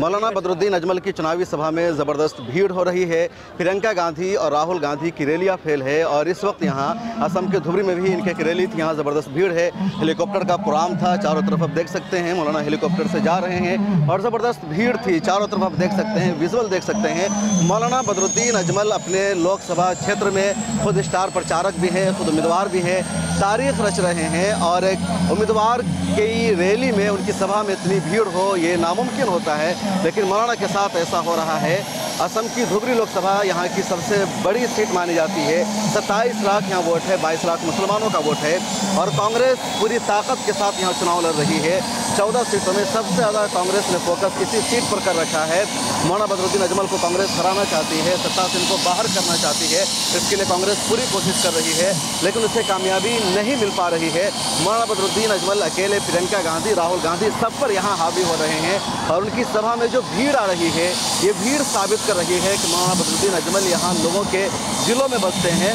मौलाना बदरुद्दीन अजमल की चुनावी सभा में ज़बरदस्त भीड़ हो रही है। प्रियंका गांधी और राहुल गांधी की रैलियां फेल है और इस वक्त यहाँ असम के धुबरी में भी इनके की रैली थी। यहाँ ज़बरदस्त भीड़ है। हेलीकॉप्टर का प्रोग्राम था, चारों तरफ आप देख सकते हैं मौलाना हेलीकॉप्टर से जा रहे हैं और ज़बरदस्त भीड़ थी। चारों तरफ आप देख सकते हैं, विजुअल देख सकते हैं। मौलाना बदरुद्दीन अजमल अपने लोकसभा क्षेत्र में खुद स्टार प्रचारक भी हैं, खुद उम्मीदवार भी हैं, तारीख रच रहे हैं और एक उम्मीदवार की रैली में उनकी सभा में इतनी भीड़ हो ये नामुमकिन होता है, लेकिन मौलाना के साथ ऐसा हो रहा है। असम की धुबरी लोकसभा यहाँ की सबसे बड़ी सीट मानी जाती है। 27 लाख यहाँ वोट है, 22 लाख मुसलमानों का वोट है और कांग्रेस पूरी ताकत के साथ यहाँ चुनाव लड़ रही है। 14 सीटों में सबसे ज़्यादा कांग्रेस ने फोकस इसी सीट पर कर रखा है। मौलाना बदरुद्दीन अजमल को कांग्रेस हराना चाहती है, सत्ता से इनको बाहर करना चाहती है। इसके लिए कांग्रेस पूरी कोशिश कर रही है, लेकिन उसे कामयाबी नहीं मिल पा रही है। मौलाना बदरुद्दीन अजमल अकेले प्रियंका गांधी, राहुल गांधी सब पर यहाँ हावी हो रहे हैं और उनकी सभा में जो भीड़ आ रही है ये भीड़ साबित कर रही है कि मौलाना बदरुद्दीन अजमल यहाँ लोगों के दिलों में बसते हैं,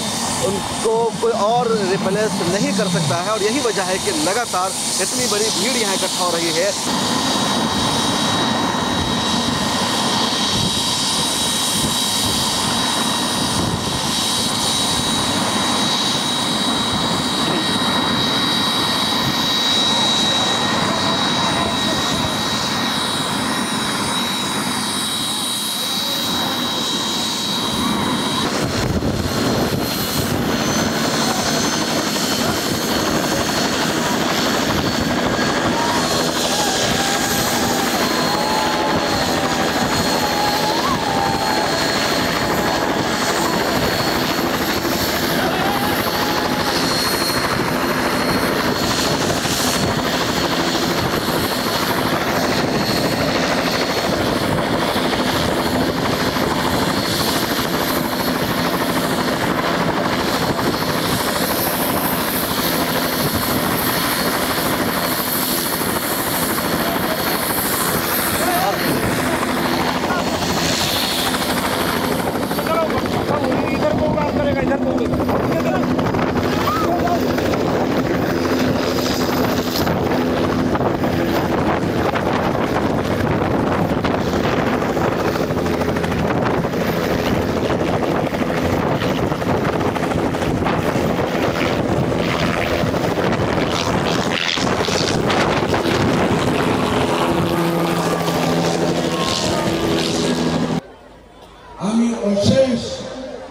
उनको कोई और रिप्लेस नहीं कर सकता है और यही वजह है कि लगातार इतनी बड़ी भीड़ यहाँ इकट्ठा हो रही है।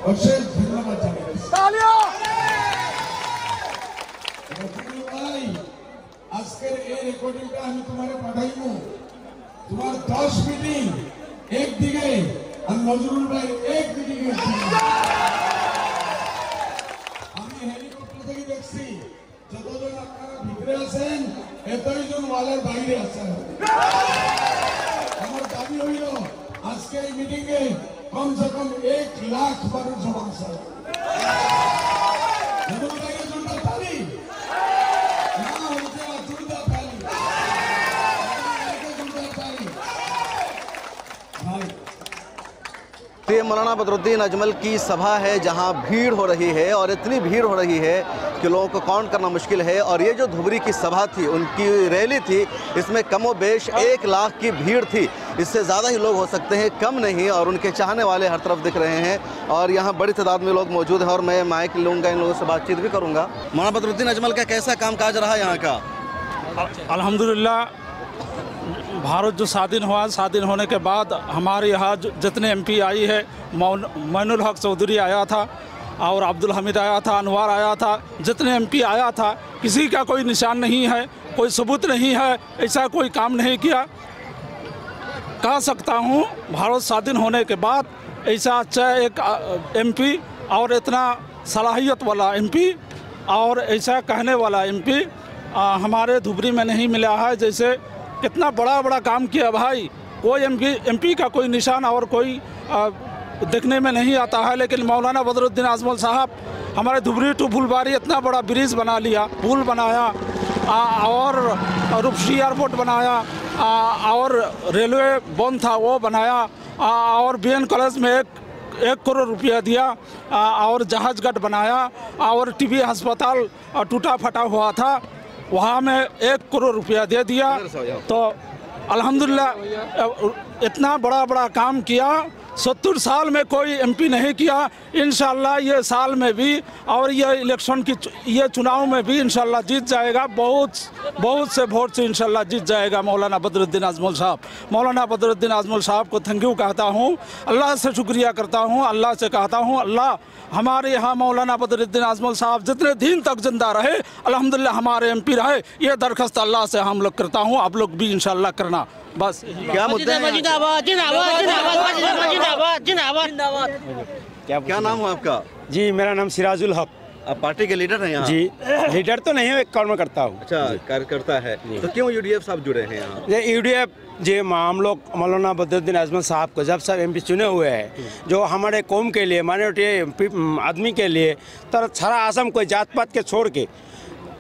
অশেষ ধন্যবাদ জানাচ্ছি। ভাই আজকের এই রেকর্ডিংটা আমি তোমারে পাঠাইব। তোমার 10 মিটিং একদিকে আর নজরুল ভাই এক মিটিংয়ে। আমি হেলিকপ্টার থেকে দেখছি যতজন আপনারা ভিতরে আছেন এতজন ওয়ালের বাইরে আছেন। আমার দাবি হইল আজকের এই মিটিংয়ে कम से कम 1 लाख মানুষ অংশ ये मौलाना बदरुद्दीन अजमल की सभा है जहां भीड़ हो रही है और इतनी भीड़ हो रही है कि लोगों को काउंट करना मुश्किल है। और ये जो धुबरी की सभा थी, उनकी रैली थी, इसमें कमोबेश 1 लाख की भीड़ थी। इससे ज़्यादा ही लोग हो सकते हैं, कम नहीं। और उनके चाहने वाले हर तरफ दिख रहे हैं और यहाँ बड़ी तादाद में लोग मौजूद हैं और मैं माइक लूँगा, इन लोगों से बातचीत भी करूँगा। मौलाना बदरुद्दीन अजमल का कैसा कामकाज रहा यहाँ का? अल्हम्दुलिल्लाह, भारत जो स्वाधीन हुआ, स्वाधीन होने के बाद हमारे यहाँ जितने एमपी आई है, मोइनुल हक चौधरी आया था और अब्दुल हमीद आया था, अनवर आया था, जितने एमपी आया था किसी का कोई निशान नहीं है, कोई सबूत नहीं है, ऐसा कोई काम नहीं किया। कह सकता हूँ भारत स्वाधीन होने के बाद ऐसा अच्छा एक एमपी और इतना सलाहियत वाला एमपी और ऐसा कहने वाला एमपी हमारे धुबरी में नहीं मिला है। जैसे कितना बड़ा बड़ा काम किया भाई, कोई एमपी का कोई निशान और कोई देखने में नहीं आता है। लेकिन मौलाना बदरुद्दीन अजमल साहब हमारे धुबरी टू फुलबारी इतना बड़ा ब्रिज बना लिया, पुल बनाया और रूपसी एयरपोर्ट बनाया और रेलवे बंद था वो बनाया और बीएन कॉलेज में 1 करोड़ रुपया दिया और जहाज घाट बनाया और टीबी अस्पताल टूटा फटा हुआ था, वहाँ में 1 करोड़ रुपया दे दिया। तो अल्हम्दुलिल्लाह इतना बड़ा काम किया, 70 साल में कोई एमपी नहीं किया। इंशाल्लाह ये साल में भी और ये इलेक्शन की ये चुनाव में भी इंशाल्लाह जीत जाएगा, बहुत से वोट से इंशाल्लाह जीत जाएगा मौलाना बदरुद्दीन आजमल साहब। मौलाना बदरुद्दीन आजमल साहब को थैंक यू कहता हूँ, अल्लाह से शुक्रिया करता हूँ, अल्लाह से कहता हूँ अल्लाह हमारे यहाँ मौलाना बदरुद्दीन आजमल साहब जितने दिन तक जिंदा रहे अल्हम्दुलिल्लाह हमारे एमपी रहे, ये दरख्वास्त अल्लाह से हम लोग करता हूँ, आप लोग भी इंशाल्लाह करना। बस क्या मुद्दे हैं? क्या नाम है आपका? जी मेरा नाम सिराजुल हक। आप पार्टी के लीडर हैं यहाँ? जी लीडर तो नहीं है, एक कर्म करता हूँ। अच्छा, कार्यकर्ता है। तो क्यों यूडीएफ साहब जुड़े हैं यहाँ? ये यूडीएफ जी हम लोग मौलाना बदरुद्दीन आजमल साहब को जब सब एमपी चुने हुए हैं, जो हमारे कौम के लिए माइनॉरिटी आदमी के लिए तर सारा आसम कोई जात पात के छोड़ के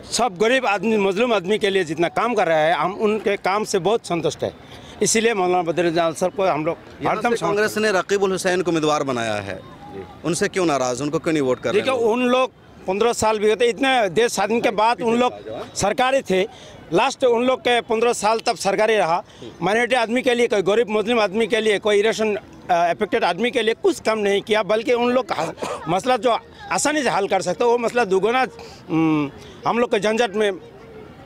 सब गरीब आदमी मजलूम आदमी के लिए जितना काम कर रहा है, हम उनके काम से बहुत संतुष्ट है। इसीलिए मौलाना बदरुद्दीन आजमल साहब को हम लोग हरदम कांग्रेस ने रकीबुल हुसैन को उम्मीदवार बनाया है, उनसे क्यों नाराज, उनको क्यों नहीं वोट कर रहे हैं? देखिए उन लोग 15 साल भी होते, इतने देश स्वाधीन के बाद उन लोग सरकारी थे, लास्ट उन लोग के 15 साल तक सरकारी रहा। माइनॉरिटी आदमी के लिए, कोई गरीब मुस्लिम आदमी के लिए, कोई इलेक्शन अफेक्टेड आदमी के लिए कुछ काम नहीं किया, बल्कि उन लोग मसला जो आसानी से हल कर सकते वो मसला दुगुना हम लोग के झंझट में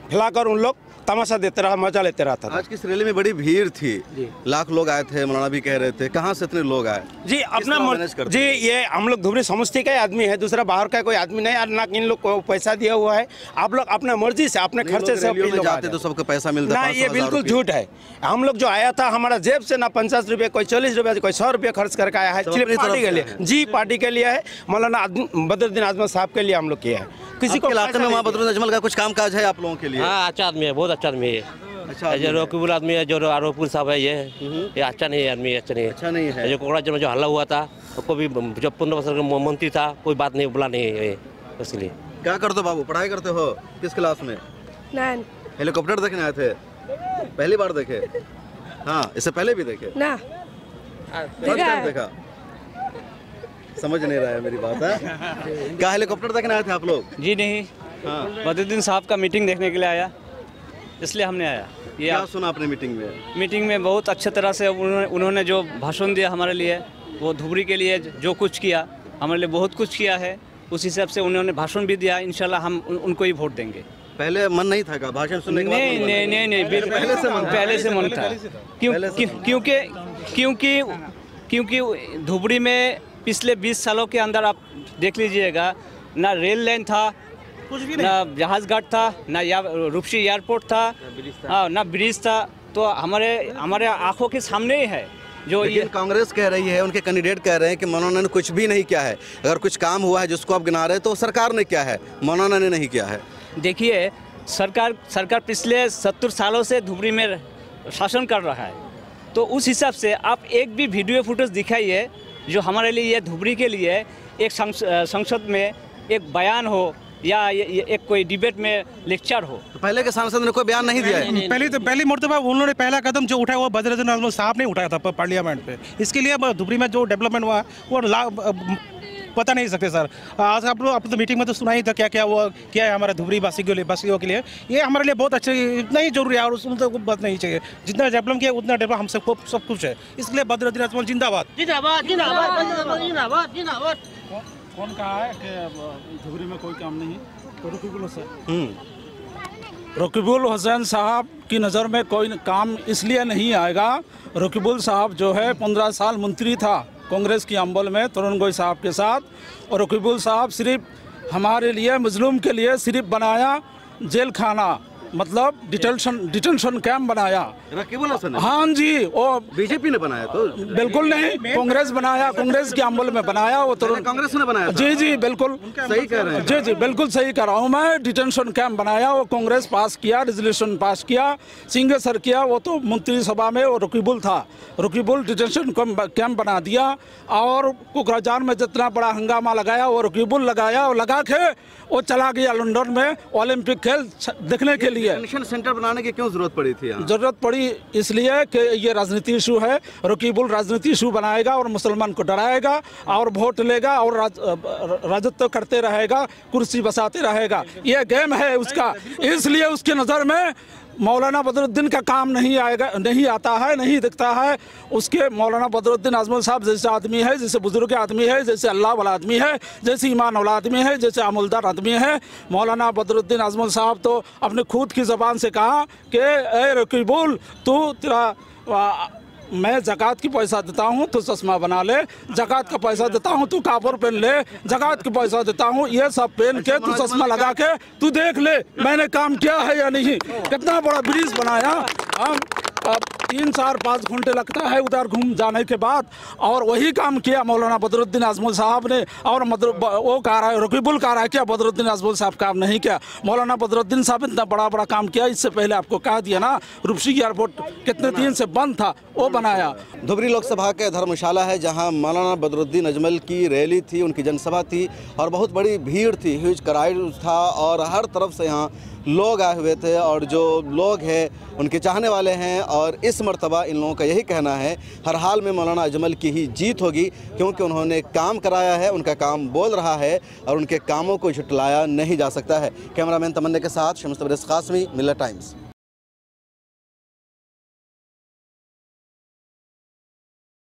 फैलाकर उन लोग तमाशा देते रहा, मजा लेते रहा था। आज की इस रैली में बड़ी भीड़ थी, लाख लोग आए थे, मौलाना भी कह रहे थे, कहाँ से इतने लोग आए? जी अपना जी ये हम लोग धुबरी समष्टि का आदमी है, दूसरा बाहर का कोई आदमी नहीं, और ना इन लोग को पैसा दिया हुआ है। आप लोग अपना मर्जी से अपने खर्चे से जाते तो सबको पैसा मिलता ना, ये बिल्कुल झूठ है। हम लोग जो आया था हमारा जेब से ना 50 रुपये, कोई 40 रुपये, कोई 100 रुपये खर्च करके आया है, सिर्फ पार्टी के लिए। जी पार्टी के लिए है, मौलाना बदरुद्दीन आजमल साहब के लिए हम लोग किया है। किसी को इलाके में वहाँ बदरुद्दीन आजमल का कुछ काम काज है आप लोगों के लिए? हाँ अच्छा आदमी है, बहुत अच्छा आदमी है। अच्छा, जो रकीबुल आदमी है, जो आरोपुल साहब है, ये अच्छा नहीं है आदमी, अच्छा नहीं है। जो कोकराझार में जो हल्ला हुआ था, उसको भी जब 15 वर्ष का मंत्री था, कोई बात नहीं बोला नहीं है, इसलिए। क्या करते हो बाबू, पढ़ाई करते हो? किस क्लास में? 9। हेलीकॉप्टर देखने आए थे? पहली बार देखे? हाँ, इससे पहले भी देखे? ना देखा? समझ नहीं रहा है मेरी बात है। क्या हेलीकॉप्टर देखने आए थे आप लोग? जी नहीं, हाँ। बदरुद्दीन साहब का मीटिंग देखने के लिए आया, इसलिए हमने आया। ये क्या सुना आपने मीटिंग में? मीटिंग में बहुत अच्छे तरह से उन्होंने जो भाषण दिया हमारे लिए, वो धुबरी के लिए जो कुछ किया, हमारे लिए बहुत कुछ किया है, उस हिसाब से उन्होंने भाषण भी दिया। इंशाल्लाह हम उनको ही वोट देंगे। पहले मन नहीं था का भाषण सुनने के बाद? नहीं, पहले से मन था। क्योंकि धुबरी में पिछले 20 सालों के अंदर आप देख लीजिएगा, ना रेल लाइन था, ना जहाज घाट था, ना रूपसी एयरपोर्ट था, ना ब्रिज था। तो हमारे आंखों के सामने ही है। जो ये कांग्रेस कह रही है, उनके कैंडिडेट कह रहे हैं कि मौलाना ने कुछ भी नहीं किया है। अगर कुछ काम हुआ है जिसको आप गिना रहे हैं तो सरकार ने किया है, मौलाना ने नहीं किया है। देखिए सरकार पिछले 70 सालों से धुबरी में शासन कर रहा है, तो उस हिसाब से आप एक भी वीडियो फुटेज दिखाइए जो हमारे लिए धुबरी के लिए एक संसद में एक बयान हो या एक कोई डिबेट में लेक्चर हो। तो पहले के सांसद ने कोई बयान नहीं दिया है? पहली मरतबा उन्होंने पहला कदम जो उठाया वो बदरुद्दीन आजमल साहब ने उठाया था पार्लियामेंट पे। इसके लिए धुबरी में जो डेवलपमेंट हुआ वो पता नहीं सकते सर। आज आप लोग तो मीटिंग में तो सुना ही था क्या वो क्या है हमारे धुबरी वासियों के लिए। ये हमारे लिए बहुत अच्छे, इतना ही जरूरी है और उसमें तो बात नहीं चाहिए। जितना डेवलप किया उतना डेवलप हम सब कुछ है। इसलिए बदरुद्दीन आजमल जिंदाबाद। कौन कहा है कि धुबरी में कोई काम नहीं? रकीबुल हुसैन साहब की नज़र में कोई काम इसलिए नहीं आएगा, रकीबुल साहब जो है 15 साल मंत्री था कांग्रेस की अम्बल में तरुण गोई साहब के साथ, और रकीबुल साहब सिर्फ हमारे लिए मुस्लिम के लिए सिर्फ बनाया जेल खाना, मतलब डिटेंशन कैंप बनाया। रकीबुल हसन? हाँ जी, वो बीजेपी ने बनाया? तो बिल्कुल नहीं, कांग्रेस बनाया, कांग्रेस के अमल में बनाया वो। तो कांग्रेस ने बनाया? जी बिल्कुल सही कह रहे हैं। जी बिल्कुल सही कह रहा हूँ मैं। डिटेंशन कैंप बनाया वो, कांग्रेस पास किया, रेजोल्यूशन पास किया, सिंह सर किया, वो तो मंत्री सभा में वो रकीबुल था। रकीबुल डिटेंशन कैंप बना दिया और कोकराझार में जितना बड़ा हंगामा लगाया वो रकीबुल लगाया, और लगा के वो चला गया लंदन में ओलंपिक खेल देखने के लिए। डिटेंशन सेंटर बनाने की क्यों जरूरत पड़ी थी? जरूरत पड़ी इसलिए कि ये राजनीति इशू है। रकीबुल राजनीति इशू बनाएगा और मुसलमान को डराएगा और वोट लेगा और राजत्व करते रहेगा, कुर्सी बसाते रहेगा। ये गेम है उसका, इसलिए उसकी नज़र में मौलाना बदरुद्दीन का काम नहीं आएगा, नहीं आता है, नहीं दिखता है। उसके मौलाना बदरुद्दीन अजमल साहब जैसे आदमी है, जैसे बुजुर्ग आदमी है, जैसे अल्लाह वाला आदमी है, जैसे ईमान वाला आदमी है, जैसे अमलदार आदमी है। मौलाना बदरुद्दीन अजमल साहब तो अपने खुद की ज़बान से कहा कि ए रकीबुल, तू तेरा मैं ज़कात की पैसा देता हूँ तो चश्मा बना ले, ज़कात का पैसा देता हूँ तू कापड़ पहन ले, ज़कात का पैसा देता हूँ ये सब पहन के तू चश्मा लगा के तू देख ले मैंने काम किया है या नहीं। कितना बड़ा ब्रिज बनाया। हम 3, 4, 5 घंटे लगता है उधर घूम जाने के बाद, और वही काम किया मौलाना बदरुद्दीन अजमल साहब ने। और वो कह रहा है रकीबुल कह रहा है क्या बदरुद्दीन अजमल साहब काम नहीं किया। मौलाना बदरुद्दीन साहब इतना बड़ा काम किया। इससे पहले आपको कह दिया ना, रूपसी एयरपोर्ट कितने दिन से बंद था, वो बनाया। धुबरी लोकसभा के धर्मशाला है जहां मौलाना बदरुद्दीन अजमल की रैली थी, उनकी जनसभा थी और बहुत बड़ी भीड़ थी, ह्यूज क्राउड था और हर तरफ से यहाँ लोग आए हुए थे और जो लोग हैं उनके चाहने वाले हैं। और इस मर्तबा इन लोगों का यही कहना है हर हाल में मौलाना अजमल की ही जीत होगी, क्योंकि उन्होंने काम कराया है, उनका काम बोल रहा है और उनके कामों को झुटलाया नहीं जा सकता है। कैमरामैन तमन्ना के साथ शम्स तबरेज़ कासमी, मिल्लत टाइम्स।